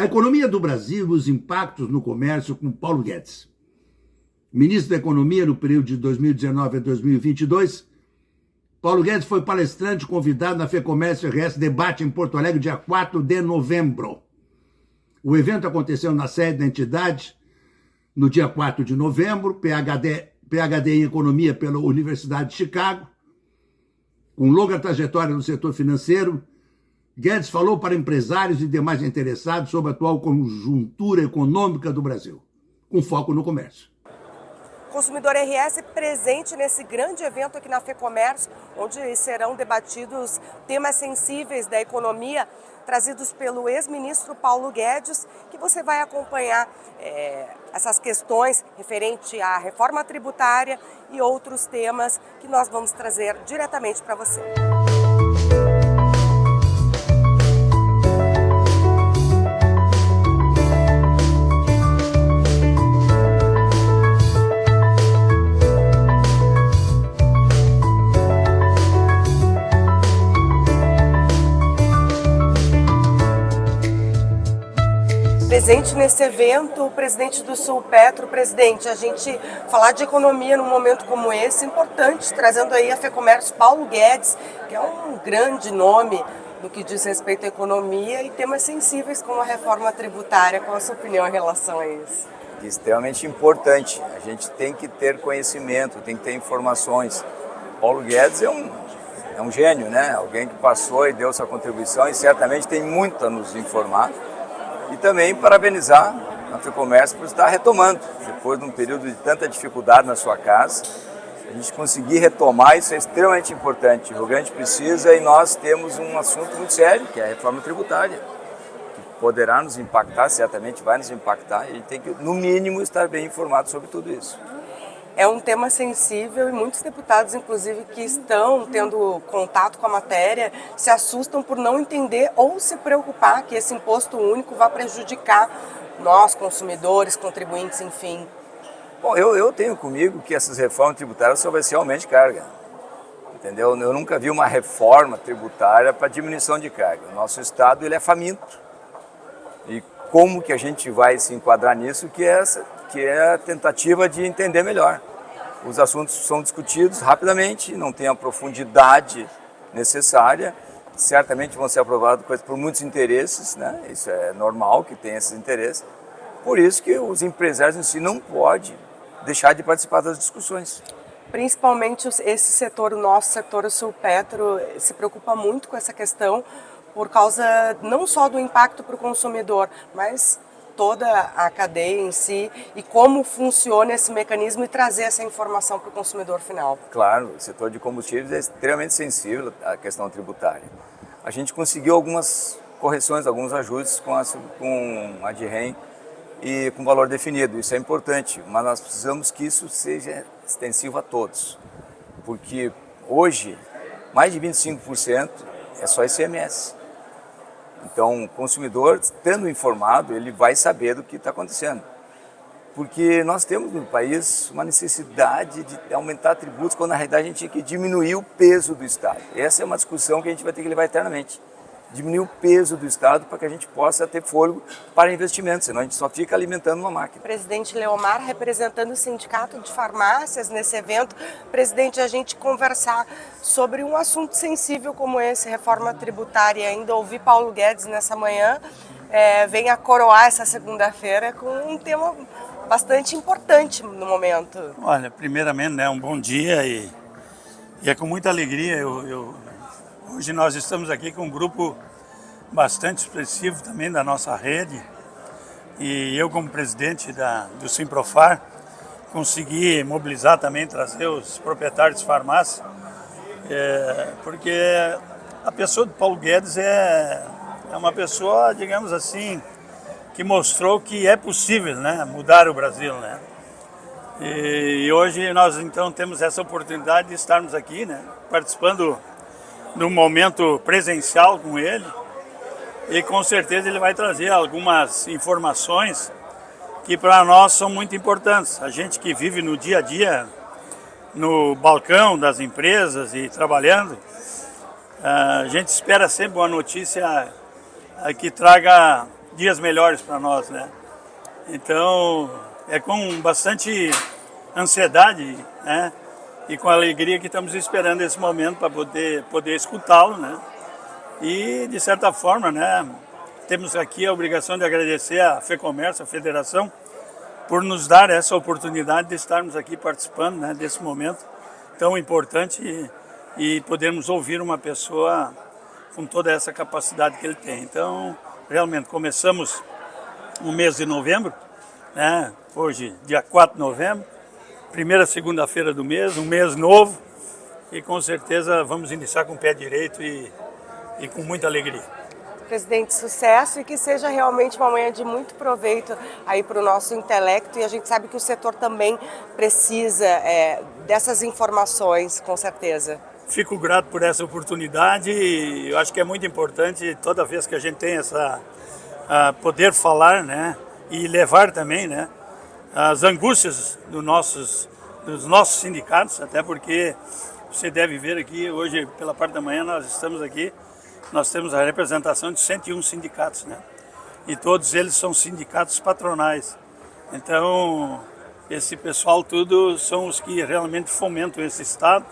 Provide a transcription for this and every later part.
A economia do Brasil e os impactos no comércio com Paulo Guedes. Ministro da Economia no período de 2019 a 2022, Paulo Guedes foi palestrante convidado na FEComércio RS Debate em Porto Alegre, dia 4 de novembro. O evento aconteceu na sede da entidade no dia 4 de novembro, PhD em Economia pela Universidade de Chicago. Com longa trajetória no setor financeiro, Guedes falou para empresários e demais interessados sobre a atual conjuntura econômica do Brasil, com foco no comércio. Consumidor RS presente nesse grande evento aqui na FEComércio, onde serão debatidos temas sensíveis da economia, trazidos pelo ex-ministro Paulo Guedes, que você vai acompanhar essas questões referente à reforma tributária e outros temas que nós vamos trazer diretamente para você. Presente nesse evento, o presidente do Sulpetro. Presidente, a gente falar de economia num momento como esse, importante, trazendo aí a FEComércio Paulo Guedes, que é um grande nome no que diz respeito à economia e temas sensíveis como a reforma tributária. Qual a sua opinião em relação a isso? Extremamente importante. A gente tem que ter conhecimento, tem que ter informações. Paulo Guedes é um gênio, né? Alguém que passou e deu sua contribuição e certamente tem muito a nos informar. E também parabenizar a FEComércio por estar retomando, depois de um período de tanta dificuldade na sua casa. A gente conseguir retomar, isso é extremamente importante. O Rio Grande precisa e nós temos um assunto muito sério, que é a reforma tributária, que poderá nos impactar, certamente vai nos impactar, e a gente tem que, no mínimo, estar bem informado sobre tudo isso. É um tema sensível e muitos deputados, inclusive, que estão tendo contato com a matéria, se assustam por não entender ou se preocupar que esse imposto único vai prejudicar nós, consumidores, contribuintes, enfim. Bom, eu tenho comigo que essas reformas tributárias só vai ser aumento de carga, entendeu? Eu nunca vi uma reforma tributária para diminuição de carga. O nosso Estado ele é faminto. E como que a gente vai se enquadrar nisso, que é a tentativa de entender melhor. Os assuntos são discutidos rapidamente, não tem a profundidade necessária, certamente vão ser aprovadas coisas por muitos interesses, né? Isso é normal que tenha esses interesses, por isso que os empresários em si não podem deixar de participar das discussões. Principalmente esse setor, o nosso setor, o Sulpetro, se preocupa muito com essa questão, por causa não só do impacto para o consumidor, mas toda a cadeia em si e como funciona esse mecanismo e trazer essa informação para o consumidor final. Claro, o setor de combustíveis é extremamente sensível à questão tributária. A gente conseguiu algumas correções, alguns ajustes com a DIREM e com valor definido, isso é importante, mas nós precisamos que isso seja extensivo a todos, porque hoje mais de 25% é só ICMS. Então, o consumidor, estando informado, ele vai saber do que está acontecendo. Porque nós temos no país uma necessidade de aumentar tributos, quando na realidade a gente tinha que diminuir o peso do Estado. Essa é uma discussão que a gente vai ter que levar eternamente. Diminuir o peso do Estado para que a gente possa ter fôlego para investimentos, senão a gente só fica alimentando uma máquina. Presidente Leomar, representando o Sindicato de Farmácias nesse evento. Presidente, a gente conversar sobre um assunto sensível como esse, reforma tributária. Ainda ouvi Paulo Guedes nessa manhã, venha coroar essa segunda-feira com um tema bastante importante no momento. Olha, primeiramente, um bom dia e é com muita alegria. Hoje nós estamos aqui com um grupo bastante expressivo também da nossa rede e eu, como presidente do Simprofar, consegui mobilizar também, trazer os proprietários de farmácia, porque a pessoa do Paulo Guedes é uma pessoa, digamos assim, que mostrou que é possível, né, mudar o Brasil, né? E hoje nós então temos essa oportunidade de estarmos aqui, né, participando num momento presencial com ele e com certeza ele vai trazer algumas informações que para nós são muito importantes. A gente que vive no dia a dia, no balcão das empresas e trabalhando, a gente espera sempre uma notícia que traga dias melhores para nós, né? Então, é com bastante ansiedade, né? E com alegria que estamos esperando esse momento para poder escutá-lo, né? E, de certa forma, né, temos aqui a obrigação de agradecer à FEComércio, a Federação, por nos dar essa oportunidade de estarmos aqui participando, né, desse momento tão importante e podermos ouvir uma pessoa com toda essa capacidade que ele tem. Então, realmente, começamos o mês de novembro, né, hoje, dia 4 de novembro, primeira segunda-feira do mês, um mês novo, e com certeza vamos iniciar com o pé direito e com muita alegria. Presidente, sucesso e que seja realmente uma manhã de muito proveito aí para o nosso intelecto, e a gente sabe que o setor também precisa dessas informações, com certeza. Fico grato por essa oportunidade e eu acho que é muito importante toda vez que a gente tem essa poder falar, né, e levar também, né, as angústias dos nossos sindicatos, até porque você deve ver aqui, hoje pela parte da manhã nós temos a representação de 101 sindicatos, né? E todos eles são sindicatos patronais. Então, esse pessoal tudo são os que realmente fomentam esse Estado,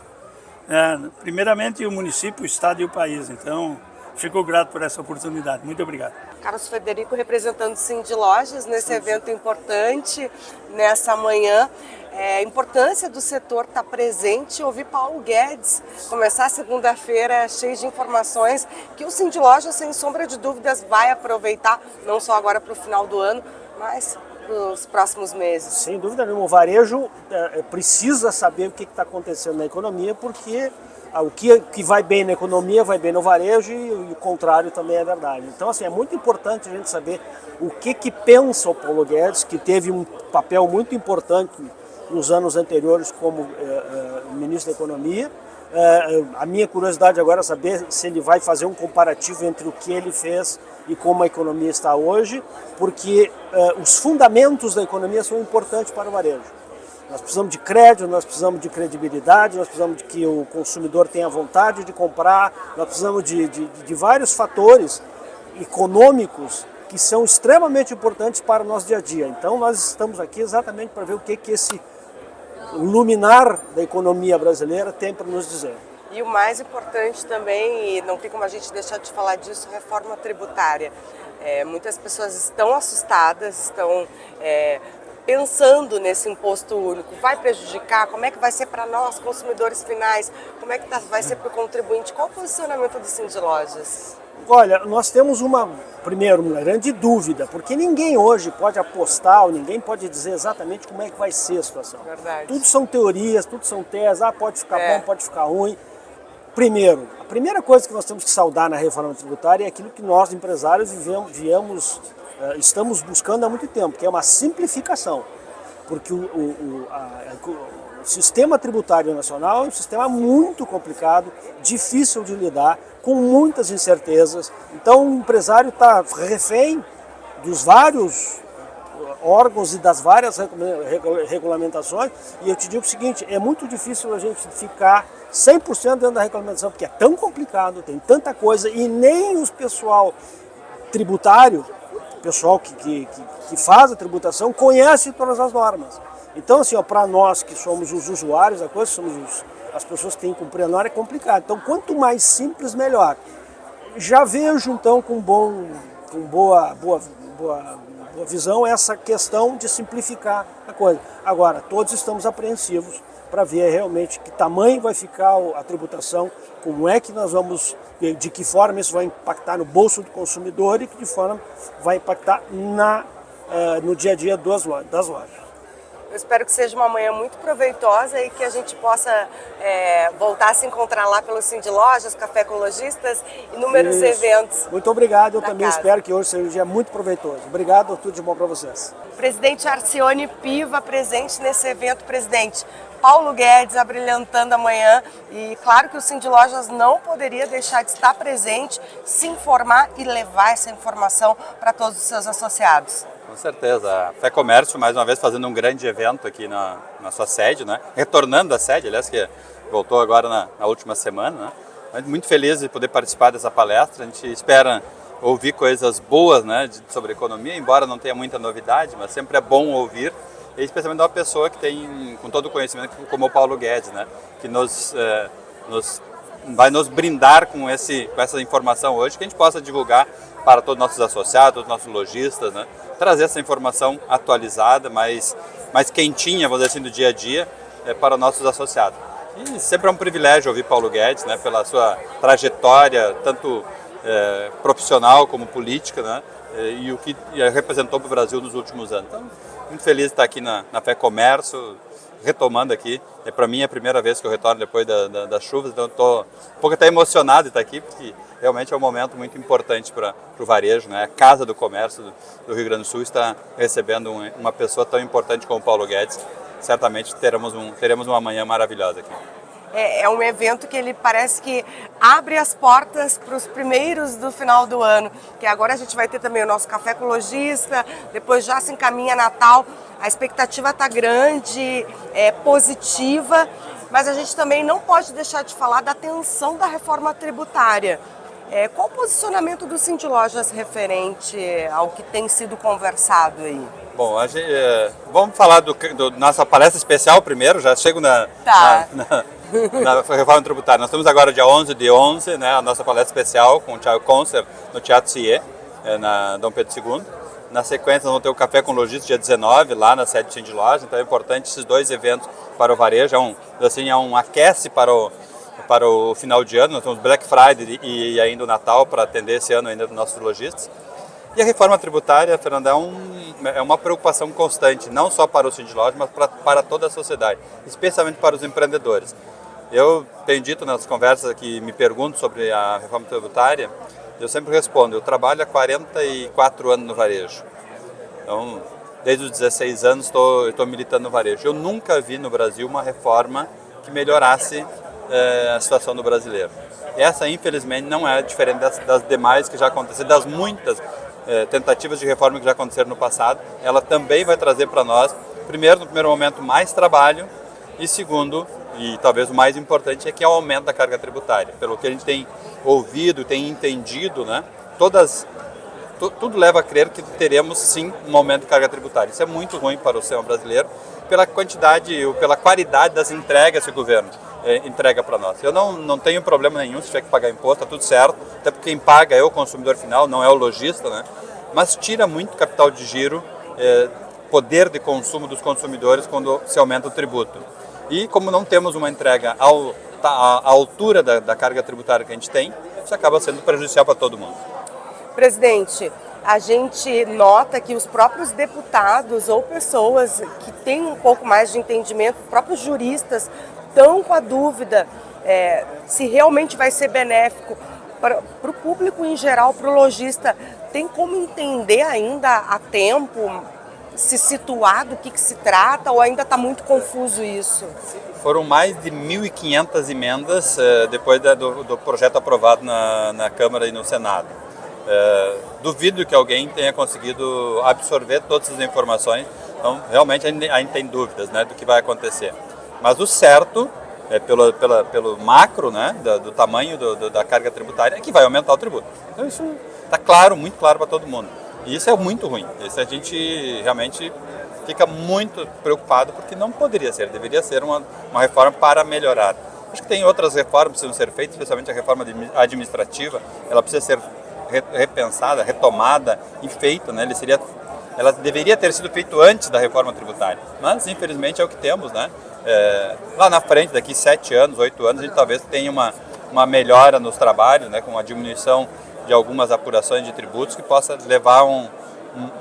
primeiramente o município, o Estado e o país. Então, fico grato por essa oportunidade. Muito obrigado. Carlos Frederico representando o Sindilojas nesse evento importante, nessa manhã. A importância do setor estar presente e ouvir Paulo Guedes começar a segunda-feira cheio de informações que o Sindilojas, sem sombra de dúvidas, vai aproveitar, não só agora para o final do ano, mas para os próximos meses. Sem dúvida nenhuma, o varejo precisa saber o que está acontecendo na economia, porque o que vai bem na economia vai bem no varejo e o contrário também é verdade. Então, assim, é muito importante a gente saber o que pensa o Paulo Guedes, que teve um papel muito importante nos anos anteriores como ministro da Economia. A minha curiosidade agora é saber se ele vai fazer um comparativo entre o que ele fez e como a economia está hoje, porque os fundamentos da economia são importantes para o varejo. Nós precisamos de crédito, nós precisamos de credibilidade, nós precisamos de que o consumidor tenha vontade de comprar, nós precisamos de vários fatores econômicos que são extremamente importantes para o nosso dia a dia. Então nós estamos aqui exatamente para ver o que esse luminar da economia brasileira tem para nos dizer. E o mais importante também, e não tem como a gente deixar de falar disso, reforma tributária. Muitas pessoas estão assustadas, estão pensando nesse imposto único. Vai prejudicar? Como é que vai ser para nós, consumidores finais? Como é que vai ser para o contribuinte? Qual o posicionamento do Sindilojas? Olha, nós temos uma grande dúvida, porque ninguém hoje pode apostar, ou ninguém pode dizer exatamente como é que vai ser a situação. Verdade. Tudo são teorias, tudo são teses, pode ficar bom, pode ficar ruim. Primeiro, a primeira coisa que nós temos que saudar na reforma tributária é aquilo que nós, empresários, estamos buscando há muito tempo, que é uma simplificação. Porque o sistema tributário nacional é um sistema muito complicado, difícil de lidar, com muitas incertezas. Então o empresário está refém dos vários órgãos e das várias regulamentações. E eu te digo o seguinte, é muito difícil a gente ficar 100% dentro da regulamentação, porque é tão complicado, tem tanta coisa, e nem os pessoal tributário, o pessoal que faz a tributação, conhece todas as normas. Então, assim, para nós que somos os usuários da coisa, somos as pessoas que têm que cumprir a norma, é complicado. Então, quanto mais simples, melhor. Já vejo, então, com boa visão essa questão de simplificar a coisa. Agora, todos estamos apreensivos para ver realmente que tamanho vai ficar a tributação, como é que nós vamos, de que forma isso vai impactar no bolso do consumidor e que de forma vai impactar no dia a dia das lojas. Eu espero que seja uma manhã muito proveitosa e que a gente possa voltar a se encontrar lá pelo Sindilojas, Café com Lojistas, inúmeros eventos. Muito obrigado, eu também casa. Espero que hoje seja um dia muito proveitoso. Obrigado, tudo de bom para vocês. Presidente Arcione Piva, presente nesse evento, presidente. Paulo Guedes abrilhantando a manhã, e claro que o Sindilojas não poderia deixar de estar presente, se informar e levar essa informação para todos os seus associados. Com certeza. A FEComércio, mais uma vez, fazendo um grande evento aqui na sua sede, né? Retornando à sede, aliás, que voltou agora na última semana, né? Muito feliz de poder participar dessa palestra. A gente espera ouvir coisas boas, né, sobre economia, embora não tenha muita novidade, mas sempre é bom ouvir, especialmente de uma pessoa que tem com todo o conhecimento como o Paulo Guedes, né, que vai nos brindar com essa informação hoje, que a gente possa divulgar para todos os nossos associados, todos os nossos lojistas, né, trazer essa informação atualizada, mais quentinha, vamos dizer assim, do dia a dia, para nossos associados. E sempre é um privilégio ouvir Paulo Guedes, né, pela sua trajetória, tanto profissional como política, né, e o que representou para o Brasil nos últimos anos. Então, muito feliz de estar aqui na Fecomércio, retomando aqui. Para mim é a primeira vez que eu retorno depois das chuvas, então estou um pouco até emocionado de estar aqui, porque realmente é um momento muito importante para o varejo, né? A Casa do Comércio do Rio Grande do Sul está recebendo uma pessoa tão importante como Paulo Guedes. Certamente teremos uma manhã maravilhosa aqui. É um evento que ele parece que abre as portas para os primeiros do final do ano, que agora a gente vai ter também o nosso Café com o Lojista, depois já se encaminha Natal, a expectativa está grande, positiva, mas a gente também não pode deixar de falar da tensão da reforma tributária. Qual o posicionamento do Sindilojas referente ao que tem sido conversado aí? Bom, vamos falar da nossa palestra especial primeiro, já chego na reforma tributária. Nós estamos agora dia 11 de 11, né, a nossa palestra especial com o Thiago Concer no Teatro CIE, na Dom Pedro II. Na sequência, nós vamos ter o Café com o Lojista dia 19, lá na sede de Sindilojas. Então é importante esses dois eventos para o varejo. É um aquece para o final de ano. Nós temos Black Friday e ainda o Natal para atender esse ano ainda dos nossos lojistas. E a reforma tributária, Fernanda, é uma preocupação constante, não só para o Sindilojas, mas para toda a sociedade, especialmente para os empreendedores. Eu tenho dito nas conversas que me perguntam sobre a reforma tributária, eu sempre respondo, eu trabalho há 44 anos no varejo. Então, desde os 16 anos estou militando no varejo. Eu nunca vi no Brasil uma reforma que melhorasse a situação do brasileiro. Essa, infelizmente, não é diferente das demais que já aconteceram, das muitas tentativas de reforma que já aconteceram no passado. Ela também vai trazer para nós, primeiro, no primeiro momento, mais trabalho e segundo, e talvez o mais importante, é que é o aumento da carga tributária. Pelo que a gente tem ouvido, tem entendido, né, tudo leva a crer que teremos sim um aumento de carga tributária. Isso é muito ruim para o sistema brasileiro, pela quantidade ou pela qualidade das entregas que o governo entrega para nós. Eu não tenho problema nenhum se tiver que pagar imposto, está tudo certo, até porque quem paga é o consumidor final, não é o lojista, né? Mas tira muito capital de giro, poder de consumo dos consumidores quando se aumenta o tributo. E como não temos uma entrega à altura da carga tributária que a gente tem, isso acaba sendo prejudicial para todo mundo. Presidente, a gente nota que os próprios deputados ou pessoas que têm um pouco mais de entendimento, próprios juristas, estão com a dúvida se realmente vai ser benéfico para o público em geral, para o lojista. Tem como entender ainda a tempo, se situar do que se trata, ou ainda está muito confuso isso? Foram mais de 1.500 emendas depois do projeto aprovado na Câmara e no Senado. Duvido que alguém tenha conseguido absorver todas essas informações, então realmente a gente tem dúvidas, né, do que vai acontecer. Mas o certo, pelo macro, né, do tamanho da carga tributária, é que vai aumentar o tributo. Então isso está claro, muito claro para todo mundo. E isso é muito ruim. Isso a gente realmente fica muito preocupado, porque não poderia ser, deveria ser uma reforma para melhorar. Acho que tem outras reformas que precisam ser feitas, especialmente a reforma administrativa, ela precisa ser repensada, retomada e feita, né? Ela deveria ter sido feita antes da reforma tributária, mas infelizmente é o que temos, né? Lá na frente, daqui 7 anos, 8 anos, a gente talvez tenha uma melhora nos trabalhos, né? Com a diminuição de algumas apurações de tributos que possa levar um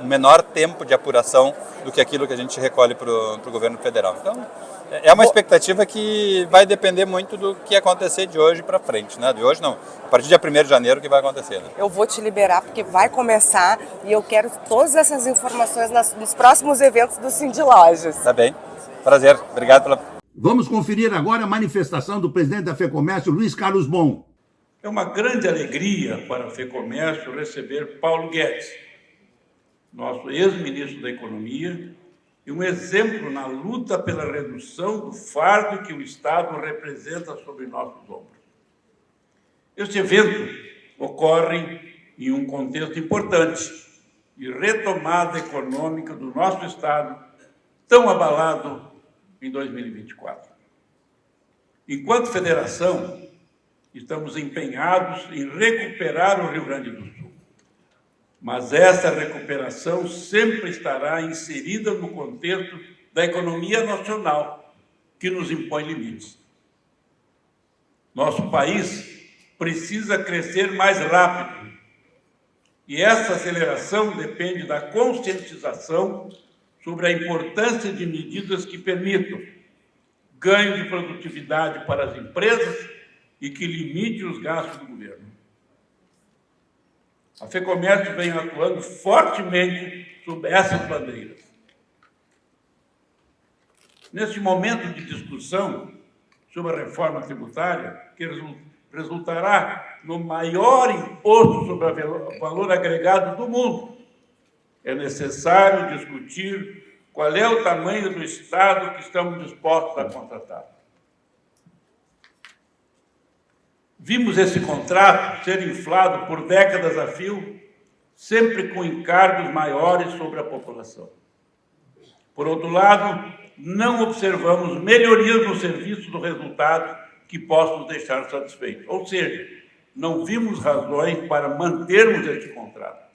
menor tempo de apuração do que aquilo que a gente recolhe para o governo federal. Então, é uma expectativa que vai depender muito do que acontecer de hoje para frente, né? De hoje não, a partir de 1º de janeiro que vai acontecer. Né? Eu vou te liberar porque vai começar e eu quero todas essas informações nos próximos eventos do Sindilojas. Tá bem, prazer, obrigado pela... Vamos conferir agora a manifestação do presidente da Fecomércio, Luiz Carlos Bon. É uma grande alegria para a Fecomércio receber Paulo Guedes, nosso ex-ministro da Economia, e um exemplo na luta pela redução do fardo que o Estado representa sobre nossos ombros. Este evento ocorre em um contexto importante de retomada econômica do nosso Estado, tão abalado em 2024. Enquanto federação, estamos empenhados em recuperar o Rio Grande do Sul. Mas essa recuperação sempre estará inserida no contexto da economia nacional, que nos impõe limites. Nosso país precisa crescer mais rápido. E essa aceleração depende da conscientização sobre a importância de medidas que permitam ganho de produtividade para as empresas e que limite os gastos do governo. A FEComércio vem atuando fortemente sob essas bandeiras. Neste momento de discussão sobre a reforma tributária, que resultará no maior imposto sobre o valor agregado do mundo, é necessário discutir qual é o tamanho do Estado que estamos dispostos a contratar. Vimos esse contrato ser inflado por décadas a fio, sempre com encargos maiores sobre a população. Por outro lado, não observamos melhorias no serviço do resultado que possam nos deixar satisfeitos. Ou seja, não vimos razões para mantermos este contrato.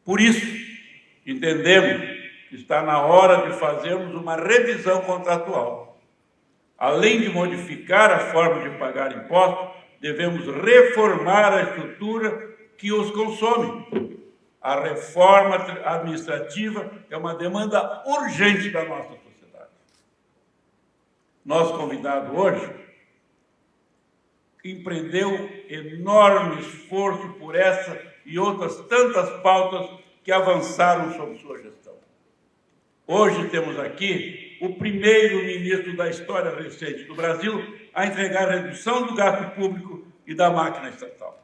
Por isso, entendemos que está na hora de fazermos uma revisão contratual. Além de modificar a forma de pagar impostos, devemos reformar a estrutura que os consome. A reforma administrativa é uma demanda urgente da nossa sociedade. Nosso convidado hoje empreendeu enorme esforço por essa e outras tantas pautas que avançaram sob sua gestão. Hoje temos aqui o primeiro ministro da história recente do Brasil a entregar a redução do gasto público e da máquina estatal.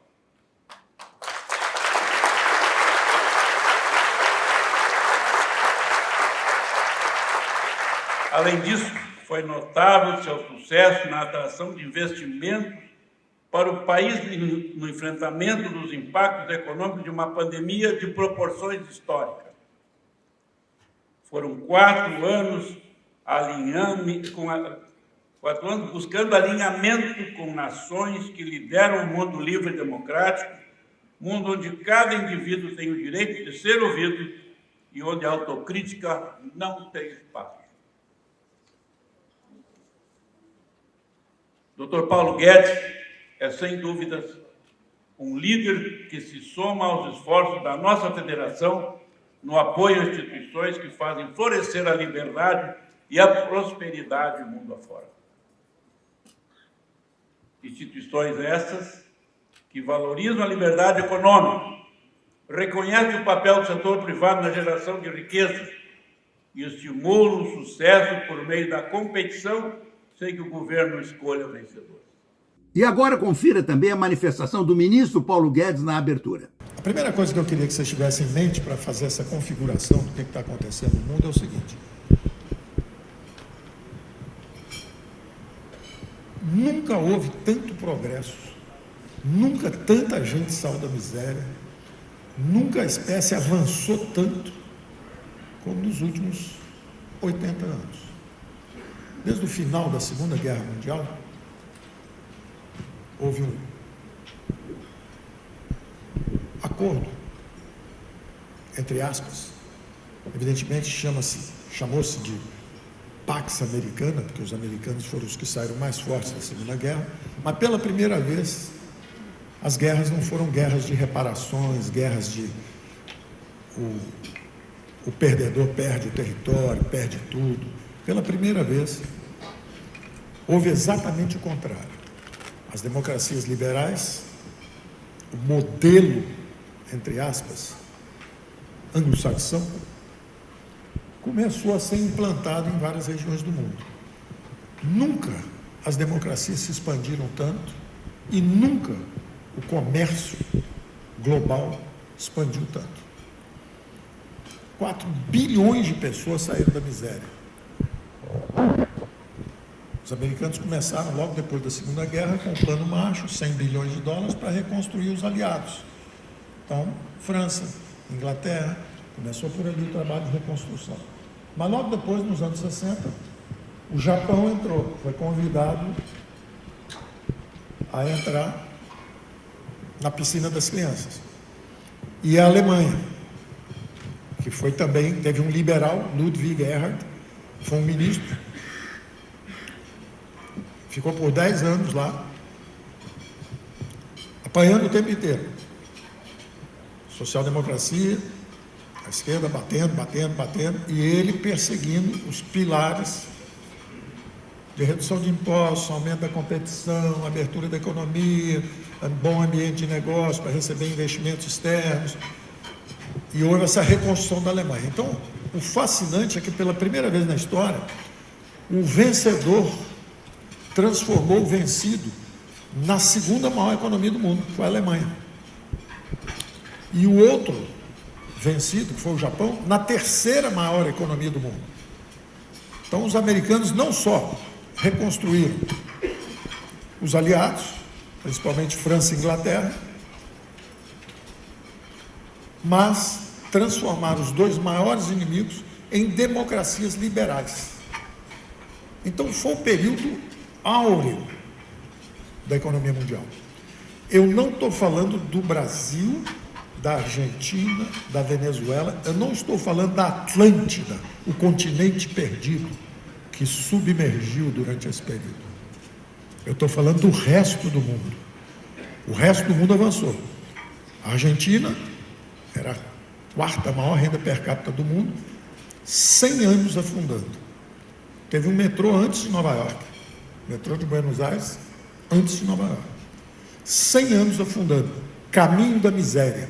Além disso, foi notável seu sucesso na atração de investimentos para o país no enfrentamento dos impactos econômicos de uma pandemia de proporções históricas. Foram 4 anos buscando alinhamento com nações que lideram o mundo livre e democrático, mundo onde cada indivíduo tem o direito de ser ouvido e onde a autocrítica não tem espaço. Dr. Paulo Guedes é, sem dúvidas, um líder que se soma aos esforços da nossa federação no apoio a instituições que fazem florescer a liberdade e a prosperidade mundo afora. Instituições essas que valorizam a liberdade econômica, reconhecem o papel do setor privado na geração de riqueza e estimulam o sucesso por meio da competição sem que o governo escolha o vencedor. E agora confira também a manifestação do ministro Paulo Guedes na abertura. A primeira coisa que eu queria que vocês tivessem em mente para fazer essa configuração do que está acontecendo no mundo é o seguinte: nunca houve tanto progresso, nunca tanta gente saiu da miséria, nunca a espécie avançou tanto como nos últimos 80 anos. Desde o final da Segunda Guerra Mundial, houve um acordo, entre aspas, evidentemente chamou-se de Pax Americana, porque os americanos foram os que saíram mais fortes da Segunda Guerra, mas pela primeira vez as guerras não foram guerras de reparações, guerras de o perdedor perde o território, perde tudo. Pela primeira vez houve exatamente o contrário. As democracias liberais, o modelo, entre aspas, anglo-saxão, começou a ser implantado em várias regiões do mundo. Nunca as democracias se expandiram tanto e nunca o comércio global expandiu tanto. 4 bilhões de pessoas saíram da miséria. Os americanos começaram logo depois da Segunda Guerra com o Plano Marshall, 100 bilhões de dólares para reconstruir os aliados. Então, França, Inglaterra, começou por ali o trabalho de reconstrução. Mas logo depois, nos anos 60, o Japão entrou, foi convidado a entrar na piscina das crianças. E a Alemanha, que foi também, teve um liberal, Ludwig Erhard, foi um ministro, ficou por 10 anos lá, apanhando o tempo inteiro. Social-democracia, a esquerda batendo, e ele perseguindo os pilares de redução de impostos, aumento da competição, abertura da economia, bom ambiente de negócio para receber investimentos externos. E houve essa reconstrução da Alemanha. Então, o fascinante é que, pela primeira vez na história, o vencedor transformou o vencido na segunda maior economia do mundo, que foi a Alemanha. E o outro vencido, que foi o Japão, na terceira maior economia do mundo. Então, os americanos não só reconstruíram os aliados, principalmente França e Inglaterra, mas transformaram os dois maiores inimigos em democracias liberais. Então, foi um período áureo da economia mundial. Eu não estou falando do Brasil, da Argentina, da Venezuela, eu não estou falando da Atlântida, o continente perdido, que submergiu durante esse período. Eu estou falando do resto do mundo. O resto do mundo avançou. A Argentina era a quarta maior renda per capita do mundo, 100 anos afundando. Teve um metrô antes de Nova York, metrô de Buenos Aires, antes de Nova York. 100 anos afundando, caminho da miséria.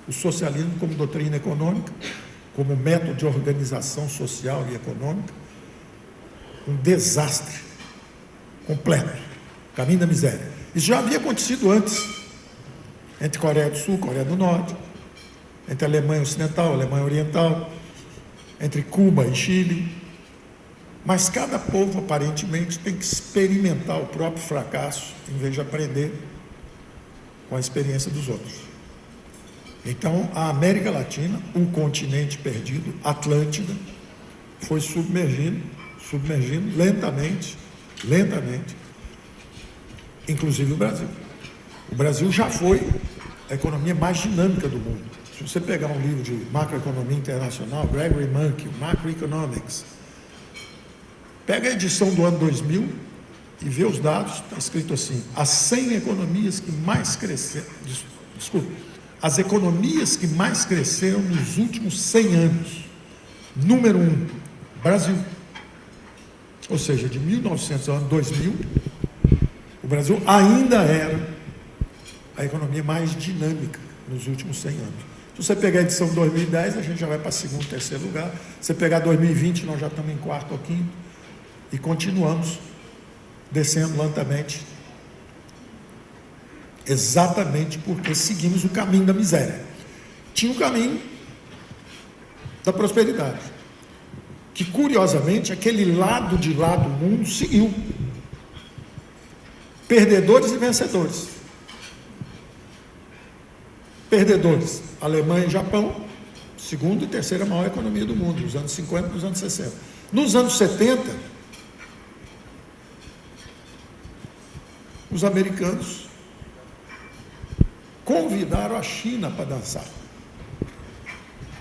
O socialismo como doutrina econômica, como método de organização social e econômica, um desastre completo, caminho da miséria. Isso já havia acontecido antes, entre Coreia do Sul, Coreia do Norte, entre a Alemanha Ocidental, a Alemanha Oriental, entre Cuba e Chile. Mas cada povo, aparentemente, tem que experimentar o próprio fracasso, em vez de aprender com a experiência dos outros. Então, a América Latina, um continente perdido, Atlântida, foi submergindo lentamente, inclusive o Brasil. O Brasil já foi a economia mais dinâmica do mundo. Se você pegar um livro de macroeconomia internacional, Gregory Mankiw, Macroeconomics, pega a edição do ano 2000 e vê os dados, está escrito assim: as 100 economias que mais cresceram, as economias que mais cresceram nos últimos 100 anos. Número 1, Brasil. Ou seja, de 1900 ao ano 2000, o Brasil ainda era a economia mais dinâmica nos últimos 100 anos. Se você pegar a edição de 2010, a gente já vai para segundo, terceiro lugar. Se você pegar 2020, nós já estamos em quarto ou quinto. E continuamos descendo lentamente, exatamente porque seguimos o caminho da miséria. Tinha o caminho da prosperidade, que curiosamente aquele lado de lá do mundo seguiu. Perdedores e vencedores. Perdedores, Alemanha e Japão, segunda e terceira maior economia do mundo, nos anos 50 e nos anos 60. Nos anos 70, os americanos convidaram a China para dançar.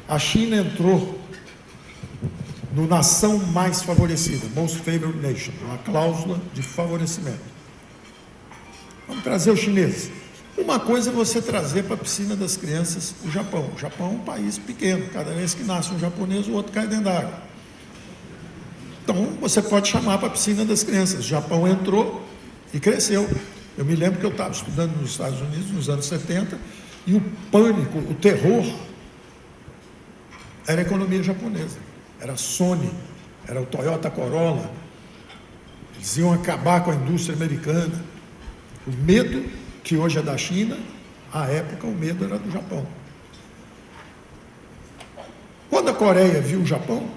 A China entrou no nação mais favorecida, Most Favored Nation, uma cláusula de favorecimento. Vamos trazer os chineses. Uma coisa é você trazer para a piscina das crianças o Japão. O Japão é um país pequeno, cada vez que nasce um japonês, o outro cai dentro da água. Então, você pode chamar para a piscina das crianças. O Japão entrou e cresceu. Eu me lembro que eu estava estudando nos Estados Unidos, nos anos 70, e o pânico, o terror, era a economia japonesa. Era a Sony, era o Toyota Corolla. Eles iam acabar com a indústria americana. O medo, que hoje é da China, à época o medo era do Japão. Quando a Coreia viu o Japão,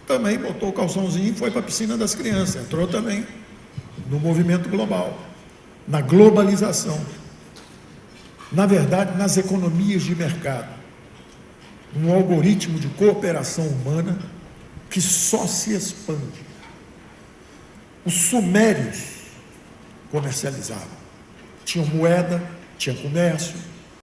também botou o calçãozinho e foi para a piscina das crianças. Entrou também no movimento global, na globalização. na verdade, nas economias de mercado, um algoritmo de cooperação humana que só se expande. Os sumérios comercializavam. Tinham moeda, tinha comércio,